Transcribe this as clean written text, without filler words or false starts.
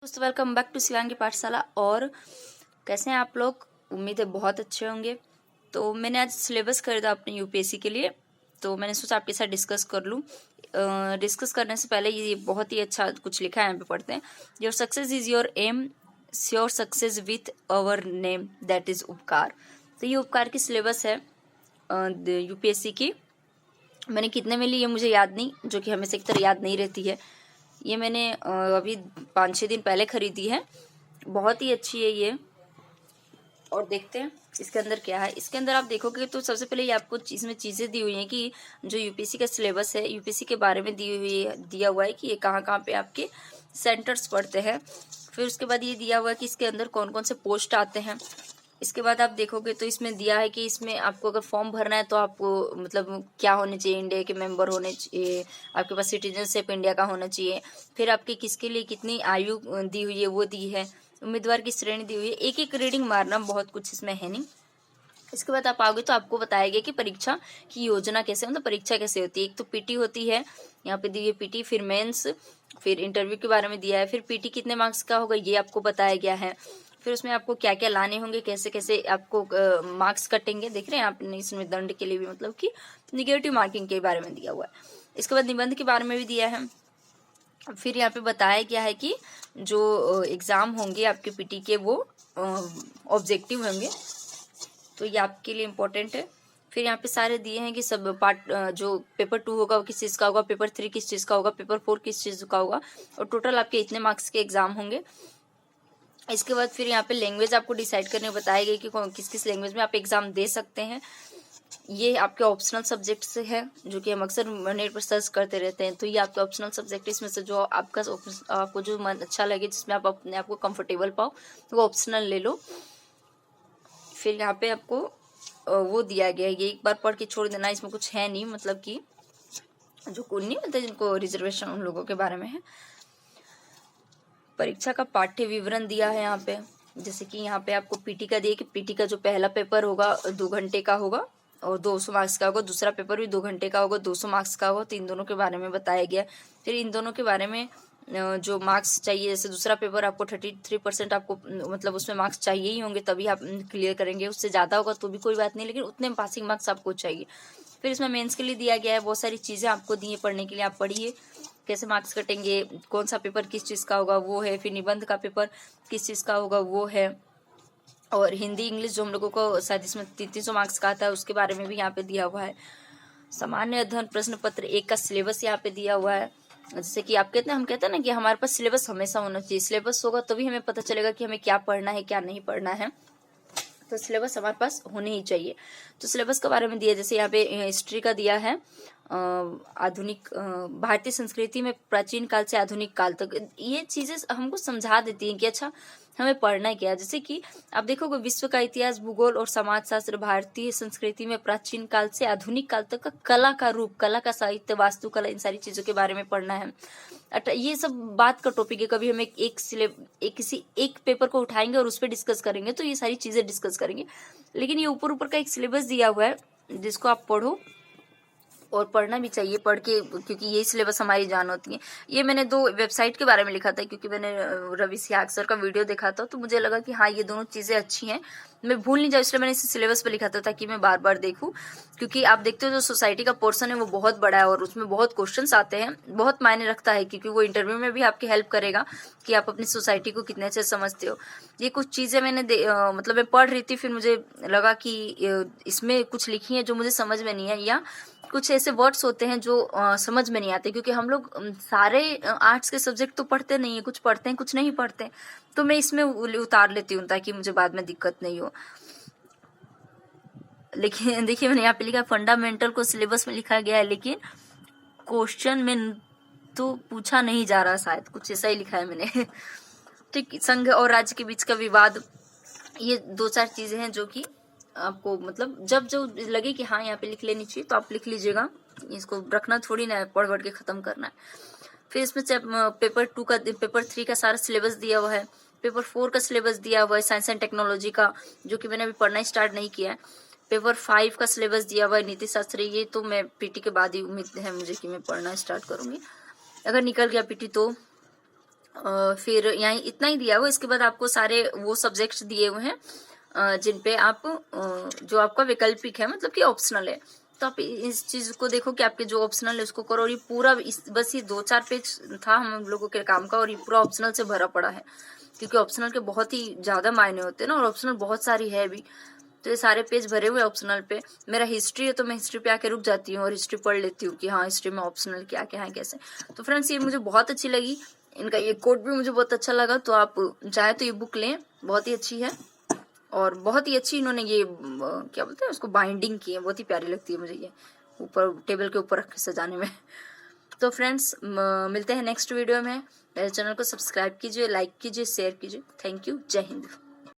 दोस्तों welcome back to Shivangi पाठशाला। और कैसे हैं आप लोग? उम्मीद है बहुत अच्छे होंगे। तो मैंने आज सिलेबस खरीदा अपने यूपीएससी के लिए, तो मैंने सोचा आपके साथ डिस्कस कर लूँ। डिस्कस करने से पहले ये बहुत ही अच्छा कुछ लिखा है, यहाँ पे पढ़ते हैं। Your success is your aim, sure success with our name, that is Upkar. तो ये उपकार की सिलेबस है यूपीएससी की। मैंने कितने में ली ये मुझे याद नहीं, जो कि हमेशा की तरह याद नहीं रहती है। ये मैंने अभी 5-6 दिन पहले खरीदी है। बहुत ही अच्छी है ये। और देखते हैं इसके अंदर क्या है। इसके अंदर आप देखोगे तो सबसे पहले ये आपको इसमें चीज़ें दी हुई हैं कि जो यूपीएससी का सिलेबस है, यूपीएससी के बारे में दिया हुआ है कि ये कहाँ कहाँ पे आपके सेंटर्स पड़ते हैं। फिर उसके बाद ये दिया हुआ है कि इसके अंदर कौन कौन से पोस्ट आते हैं। इसके बाद आप देखोगे तो इसमें दिया है कि इसमें आपको अगर फॉर्म भरना है तो आपको मतलब क्या होने चाहिए, इंडिया के मेंबर होने चाहिए, आपके पास सिटीजनशिप इंडिया का होना चाहिए, फिर आपकी किसके लिए कितनी आयु दी हुई है वो दी है, उम्मीदवार की श्रेणी दी हुई है। एक एक रीडिंग मारना, बहुत कुछ इसमें है नहीं। इसके बाद आप आओगे तो आपको बताया गया कि परीक्षा की योजना कैसे, मतलब परीक्षा कैसे होती है। एक तो पीटी होती है, यहाँ पे दी है पीटी, फिर मेंस, फिर इंटरव्यू के बारे में दिया है, फिर पीटी कितने मार्क्स का होगा ये आपको बताया गया है। फिर उसमें आपको क्या क्या लाने होंगे, कैसे कैसे आपको मार्क्स कटेंगे, देख रहे हैं आपने। इसमें दंड के लिए भी मतलब कि निगेटिव मार्किंग के बारे में दिया हुआ है। इसके बाद निबंध के बारे में भी दिया है। फिर यहाँ पे बताया गया है कि जो एग्जाम होंगे आपके पीटी के वो ऑब्जेक्टिव होंगे, तो ये आपके लिए इम्पोर्टेंट है। फिर यहाँ पे सारे दिए हैं कि सब पार्ट, जो पेपर 2 होगा वो किस चीज़ का होगा, पेपर 3 किस चीज़ का होगा, पेपर 4 किस चीज़ का होगा, और टोटल आपके इतने मार्क्स के एग्जाम होंगे। इसके बाद फिर यहाँ पे लैंग्वेज आपको डिसाइड करने बताई गई कि किस किस लैंग्वेज में आप एग्जाम दे सकते हैं। ये आपके ऑप्शनल सब्जेक्ट से है, जो कि हम अक्सर नेट पर सर्च करते रहते हैं। तो ये आपके ऑप्शनल सब्जेक्ट, इसमें से जो आपको जो मन अच्छा लगे, जिसमें आप अपने आप को कंफर्टेबल पाओ, वो ऑप्शनल ले लो। फिर यहाँ पे आपको वो दिया गया है, ये एक बार पढ़ के छोड़ देना, इसमें कुछ है नहीं, मतलब कि जो कोई नहीं मतलब जिनको रिजर्वेशन उन लोगों के बारे में है। परीक्षा का पाठ्य विवरण दिया है यहाँ पे, जैसे कि यहाँ पे आपको पीटी का दिया कि पीटी का जो पहला पेपर होगा 2 घंटे का होगा और 200 मार्क्स का होगा, दूसरा पेपर भी 2 घंटे का होगा, 200 मार्क्स का होगा। तो इन दोनों के बारे में बताया गया। फिर इन दोनों के बारे में जो मार्क्स चाहिए, जैसे दूसरा पेपर आपको 33% आपको मतलब उसमें मार्क्स चाहिए ही होंगे, तभी आप क्लियर करेंगे। उससे ज़्यादा होगा तो भी कोई बात नहीं, लेकिन उतने पासिंग मार्क्स आपको चाहिए। फिर इसमें मेंस के लिए दिया गया है, बहुत सारी चीज़ें आपको दी है पढ़ने के लिए, आप पढ़िए कैसे मार्क्स कटेंगे, कौन सा पेपर किस चीज़ का होगा वो है, फिर निबंध का पेपर किस चीज़ का होगा वो है, और हिंदी इंग्लिश जो हम लोगों को शायद इसमें 300 मार्क्स का आता है उसके बारे में भी यहाँ पे दिया हुआ है। सामान्य अध्ययन प्रश्न पत्र 1 का सिलेबस यहाँ पे दिया हुआ है। जैसे कि आप कहते हैं, हम कहते हैं ना कि हमारे पास सिलेबस हमेशा होना चाहिए। सिलेबस होगा तभी हमें पता चलेगा कि हमें क्या पढ़ना है क्या नहीं पढ़ना है, तो सिलेबस हमारे पास होने ही चाहिए। तो सिलेबस के बारे में दिया, जैसे यहाँ पे हिस्ट्री का दिया है, आधुनिक भारतीय संस्कृति में प्राचीन काल से आधुनिक काल तक। ये चीजें हमको समझा देती हैं कि अच्छा हमें पढ़ना क्या है। जैसे कि आप देखोगे विश्व का इतिहास, भूगोल और समाजशास्त्र, भारतीय संस्कृति में प्राचीन काल से आधुनिक काल तक का कला का रूप, कला का साहित्य, वास्तुकला, इन सारी चीजों के बारे में पढ़ना है। ये सब बात का टॉपिक है। कभी हम किसी एक पेपर को उठाएंगे और उस पर डिस्कस करेंगे, तो ये सारी चीजें डिस्कस करेंगे। लेकिन ये ऊपर ऊपर का एक सिलेबस दिया हुआ है जिसको आप पढ़ो, और पढ़ना भी चाहिए, पढ़ के, क्योंकि यही सिलेबस हमारी जान होती है। ये मैंने 2 वेबसाइट के बारे में लिखा था, क्योंकि मैंने रवि सिहाग सर का वीडियो देखा था, तो मुझे लगा कि हाँ ये दोनों चीज़ें अच्छी हैं, मैं भूल नहीं जाऊँ, इसलिए मैंने इसे सिलेबस पे लिखा था ताकि मैं बार बार देखूँ। क्योंकि आप देखते हो जो सोसाइटी का पोर्शन है वो बहुत बड़ा है और उसमें बहुत क्वेश्चंस आते हैं, बहुत मायने रखता है, क्योंकि वो इंटरव्यू में भी आपकी हेल्प करेगा कि आप अपनी सोसाइटी को कितने अच्छे समझते हो। ये कुछ चीज़ें मैंने मतलब मैं पढ़ रही थी, फिर मुझे लगा कि इसमें कुछ लिखी है जो मुझे समझ में नहीं है, या कुछ ऐसे वर्ड्स होते हैं जो समझ में नहीं आते, क्योंकि हम लोग सारे आर्ट्स के सब्जेक्ट तो पढ़ते नहीं है, कुछ पढ़ते हैं कुछ नहीं पढ़ते हैं। तो मैं इसमें उतार लेती हूँ ताकि मुझे बाद में दिक्कत नहीं हो। लेकिन देखिए मैंने यहाँ पे लिखा फंडामेंटल को सिलेबस में लिखा गया है, लेकिन क्वेश्चन में तो पूछा नहीं जा रहा, शायद कुछ ऐसा ही लिखा है मैंने। तो संघ और राज्य के बीच का विवाद, ये 2-4 चीजें हैं जो कि आपको मतलब जब जो लगे कि हाँ यहाँ पे लिख लेनी चाहिए तो आप लिख लीजिएगा, इसको रखना थोड़ी ना है, पढ़ पढ़ के खत्म करना है। फिर इसमें पेपर 2 का, पेपर 3 का सारा सिलेबस दिया हुआ है, पेपर 4 का सिलेबस दिया हुआ है साइंस एंड टेक्नोलॉजी का, जो कि मैंने अभी पढ़ना स्टार्ट नहीं किया है। पेपर 5 का सिलेबस दिया हुआ है नीति शास्त्र, ये तो मैं पीटी के बाद ही उम्मीद है मुझे कि मैं पढ़ना स्टार्ट करूंगी, अगर निकल गया पीटी तो फिर यहाँ इतना ही दिया हुआ। इसके बाद आपको सारे वो सब्जेक्ट्स दिए हुए हैं जिन पे आप जो आपका वैकल्पिक है, मतलब कि ऑप्शनल है, तो आप इस चीज को देखो कि आपके जो ऑप्शनल है उसको करो। और ये पूरा बस ये 2-4 पेज था हम लोगों के काम का, और ये पूरा ऑप्शनल से भरा पड़ा है, क्योंकि ऑप्शनल के बहुत ही ज्यादा मायने होते हैं ना, और ऑप्शनल बहुत सारी है भी। तो ये सारे पेज भरे हुए ऑप्शनल पे। मेरा हिस्ट्री है तो मैं हिस्ट्री पे आके रुक जाती हूँ और हिस्ट्री पढ़ लेती हूँ कि हाँ हिस्ट्री में ऑप्शनल क्या क्या है कैसे। तो फ्रेंड्स ये मुझे बहुत अच्छी लगी, इनका ये कोड भी मुझे बहुत अच्छा लगा। तो आप चाहे तो ये बुक लें, बहुत ही अच्छी है, और बहुत ही अच्छी इन्होंने ये क्या बोलते हैं उसको बाइंडिंग की है, बहुत ही प्यारी लगती है मुझे ये, ऊपर टेबल के ऊपर रख के सजाने में। तो फ्रेंड्स मिलते हैं नेक्स्ट वीडियो में। मेरे चैनल को सब्सक्राइब कीजिए, लाइक कीजिए, शेयर कीजिए। थैंक यू, जय हिंद।